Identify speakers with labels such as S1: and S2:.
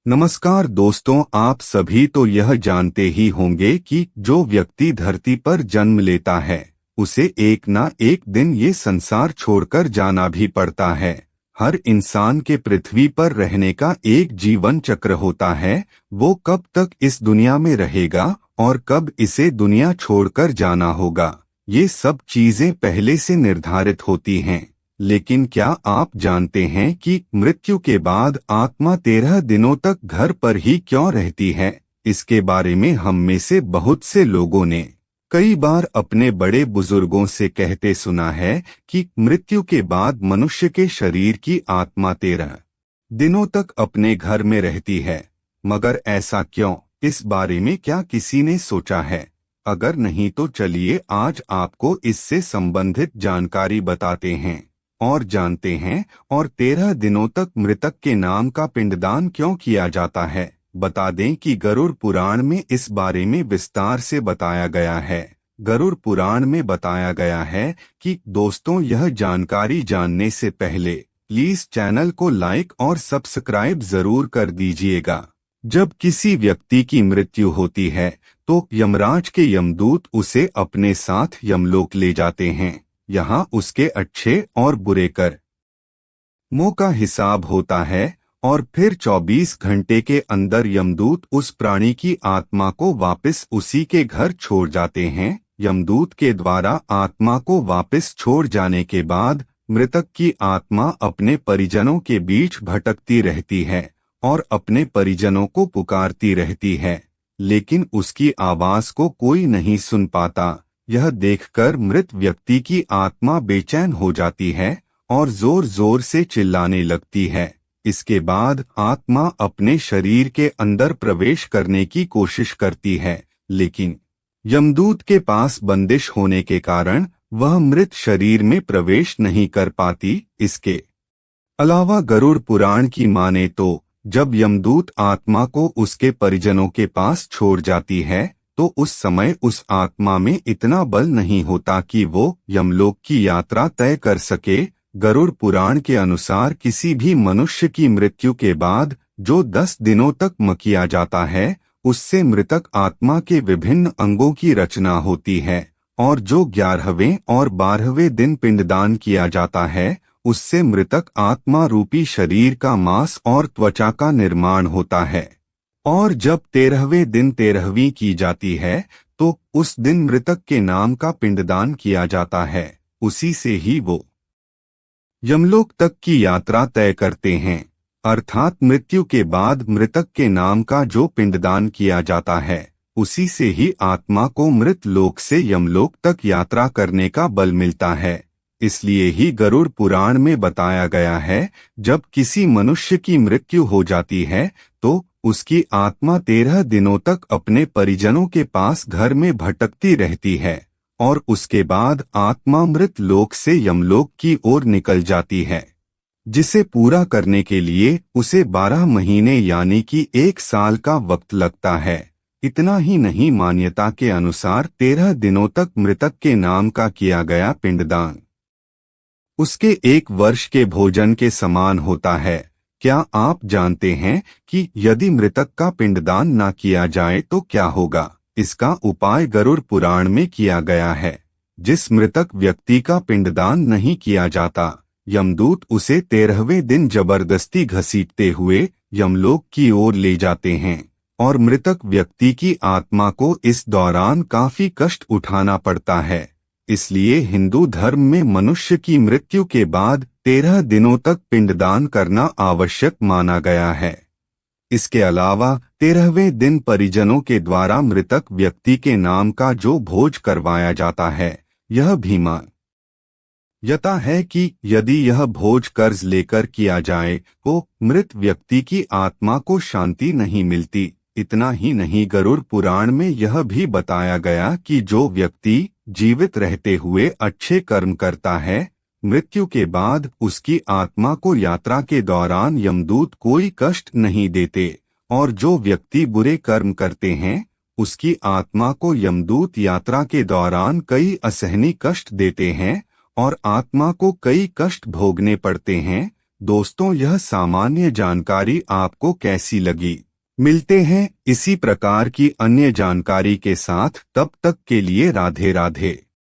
S1: नमस्कार दोस्तों, आप सभी तो यह जानते ही होंगे कि जो व्यक्ति धरती पर जन्म लेता है उसे एक ना एक दिन ये संसार छोड़कर जाना भी पड़ता है। हर इंसान के पृथ्वी पर रहने का एक जीवन चक्र होता है। वो कब तक इस दुनिया में रहेगा और कब इसे दुनिया छोड़कर जाना होगा, ये सब चीजें पहले से निर्धारित होती हैं। लेकिन क्या आप जानते हैं कि मृत्यु के बाद आत्मा 13 दिनों तक घर पर ही क्यों रहती है? इसके बारे में हम में से बहुत से लोगों ने कई बार अपने बड़े बुजुर्गों से कहते सुना है कि मृत्यु के बाद मनुष्य के शरीर की आत्मा 13 दिनों तक अपने घर में रहती है। मगर ऐसा क्यों? इस बारे में क्या किसी ने सोचा है? अगर नहीं तो चलिए आज आपको इससे संबंधित जानकारी बताते हैं और जानते हैं। और 13 दिनों तक मृतक के नाम का पिंडदान क्यों किया जाता है? बता दें कि गरुड़ पुराण में इस बारे में विस्तार से बताया गया है। गरुड़ पुराण में बताया गया है कि दोस्तों, यह जानकारी जानने से पहले प्लीज चैनल को लाइक और सब्सक्राइब जरूर कर दीजिएगा। जब किसी व्यक्ति की मृत्यु होती है तो यमराज के यमदूत उसे अपने साथ यमलोक ले जाते हैं। यहाँ उसके अच्छे और बुरे कर्मों का हिसाब होता है और फिर 24 घंटे के अंदर यमदूत उस प्राणी की आत्मा को वापस उसी के घर छोड़ जाते हैं। यमदूत के द्वारा आत्मा को वापस छोड़ जाने के बाद मृतक की आत्मा अपने परिजनों के बीच भटकती रहती है और अपने परिजनों को पुकारती रहती है, लेकिन उसकी आवाज को कोई नहीं सुन पाता। यह देखकर मृत व्यक्ति की आत्मा बेचैन हो जाती है और जोर जोर से चिल्लाने लगती है। इसके बाद आत्मा अपने शरीर के अंदर प्रवेश करने की कोशिश करती है, लेकिन यमदूत के पास बंदिश होने के कारण वह मृत शरीर में प्रवेश नहीं कर पाती। इसके अलावा गरुड़ पुराण की माने तो जब यमदूत आत्मा को उसके परिजनों के पास छोड़ जाती है तो उस समय उस आत्मा में इतना बल नहीं होता कि वो यमलोक की यात्रा तय कर सके। गरुड़ पुराण के अनुसार किसी भी मनुष्य की मृत्यु के बाद जो 10 दिनों तक किया जाता है उससे मृतक आत्मा के विभिन्न अंगों की रचना होती है, और जो 11वें और 12वें दिन पिंडदान किया जाता है उससे मृतक आत्मा रूपी शरीर का मांस और त्वचा का निर्माण होता है। और जब 13वें दिन 13वीं की जाती है तो उस दिन मृतक के नाम का पिंडदान किया जाता है। उसी से ही वो यमलोक तक की यात्रा तय करते हैं। अर्थात मृत्यु के बाद मृतक के नाम का जो पिंडदान किया जाता है उसी से ही आत्मा को मृत लोक से यमलोक तक यात्रा करने का बल मिलता है। इसलिए ही गरुड़ पुराण में बताया गया है, जब किसी मनुष्य की मृत्यु हो जाती है तो उसकी आत्मा 13 दिनों तक अपने परिजनों के पास घर में भटकती रहती है और उसके बाद आत्मा मृत लोक से यमलोक की ओर निकल जाती है, जिसे पूरा करने के लिए उसे 12 महीने यानी कि 1 साल का वक्त लगता है। इतना ही नहीं, मान्यता के अनुसार 13 दिनों तक मृतक के नाम का किया गया पिंडदान उसके 1 वर्ष के भोजन के समान होता है। क्या आप जानते हैं कि यदि मृतक का पिंडदान न किया जाए तो क्या होगा? इसका उपाय गरुड़ पुराण में किया गया है। जिस मृतक व्यक्ति का पिंडदान नहीं किया जाता, यमदूत उसे 13वें दिन जबरदस्ती घसीटते हुए यमलोक की ओर ले जाते हैं और मृतक व्यक्ति की आत्मा को इस दौरान काफी कष्ट उठाना पड़ता है। इसलिए हिंदू धर्म में मनुष्य की मृत्यु के बाद 13 दिनों तक पिंडदान करना आवश्यक माना गया है। इसके अलावा 13वें दिन परिजनों के द्वारा मृतक व्यक्ति के नाम का जो भोज करवाया जाता है, यह भी मान्यता है कि यदि यह भोज कर्ज लेकर किया जाए तो मृत व्यक्ति की आत्मा को शांति नहीं मिलती। इतना ही नहीं, गरुड़ पुराण में यह भी बताया गया कि जो व्यक्ति जीवित रहते हुए अच्छे कर्म करता है, मृत्यु के बाद उसकी आत्मा को यात्रा के दौरान यमदूत कोई कष्ट नहीं देते, और जो व्यक्ति बुरे कर्म करते हैं उसकी आत्मा को यमदूत यात्रा के दौरान कई असहनीय कष्ट देते हैं और आत्मा को कई कष्ट भोगने पड़ते हैं। दोस्तों, यह सामान्य जानकारी आपको कैसी लगी? मिलते हैं इसी प्रकार की अन्य जानकारी के साथ, तब तक के लिए राधे राधे।